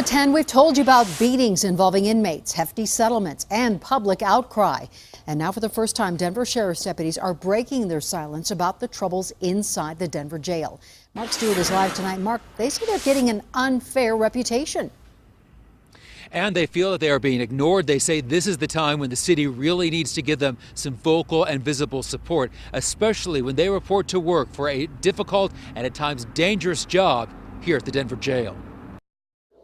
at 10, we've told you about beatings involving inmates, hefty settlements, and public outcry. And now for the first time, Denver Sheriff's deputies are breaking their silence about the troubles inside the Denver jail. Mark Stewart is live tonight. Mark, they say they're getting an unfair reputation. And they feel that they are being ignored. They say this is the time when the city really needs to give them some vocal and visible support, especially when they report to work for a difficult and at times dangerous job here at the Denver jail.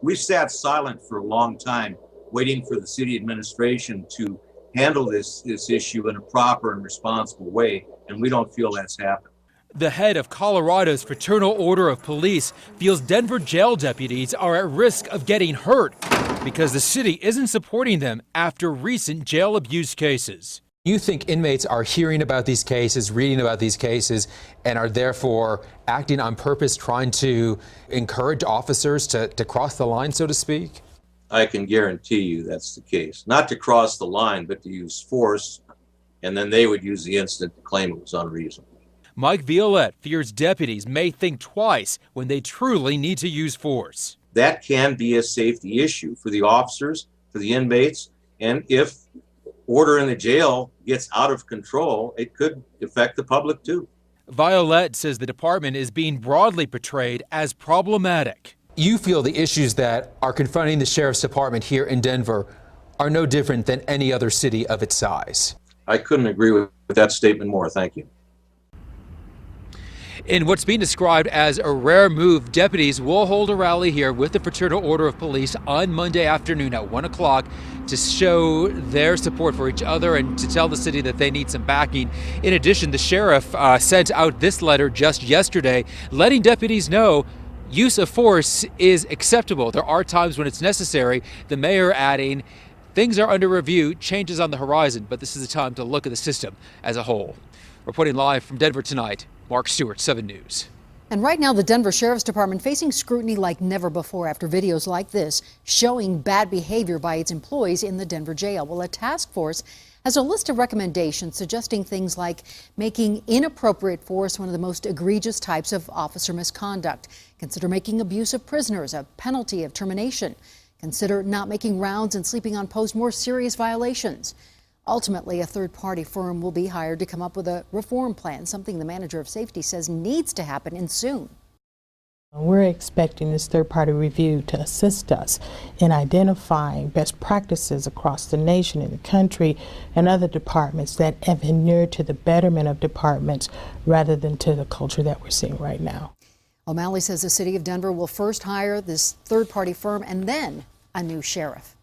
We've sat silent for a long time, waiting for the city administration to handle this issue in a proper and responsible way, and we don't feel that's happened. The head of Colorado's Fraternal Order of Police feels Denver jail deputies are at risk of getting hurt because the city isn't supporting them after recent jail abuse cases. You think inmates are hearing about these cases, reading about these cases, and are therefore acting on purpose, trying to encourage officers to cross the line, so to speak? I can guarantee you that's the case. Not to cross the line, but to use force, and then they would use the incident to claim it was unreasonable. Mike Violette fears deputies may think twice when they truly need to use force. That can be a safety issue for the officers, for the inmates, and if order in the jail gets out of control, it could affect the public too. Violette says the department is being broadly portrayed as problematic. You feel the issues that are confronting the sheriff's department here in Denver are no different than any other city of its size. I couldn't agree with that statement more. Thank you. In what's being described as a rare move, deputies will hold a rally here with the Fraternal Order of Police on Monday afternoon at 1 o'clock to show their support for each other and to tell the city that they need some backing. In addition, the sheriff sent out this letter just yesterday letting deputies know use of force is acceptable. There are times when it's necessary. The mayor adding, things are under review, changes on the horizon, but this is the time to look at the system as a whole. Reporting live from Denver tonight, Mark Stewart, 7 News. And right now, the Denver Sheriff's Department facing scrutiny like never before after videos like this showing bad behavior by its employees in the Denver jail. Well, a task force has a list of recommendations suggesting things like making inappropriate force one of the most egregious types of officer misconduct. Consider making abuse of prisoners a penalty of termination. Consider not making rounds and sleeping on post more serious violations. Ultimately, a third-party firm will be hired to come up with a reform plan, something the manager of safety says needs to happen and soon. We're expecting this third-party review to assist us in identifying best practices across the nation and the country and other departments that have inured to the betterment of departments rather than to the culture that we're seeing right now. O'Malley says the city of Denver will first hire this third-party firm and then a new sheriff.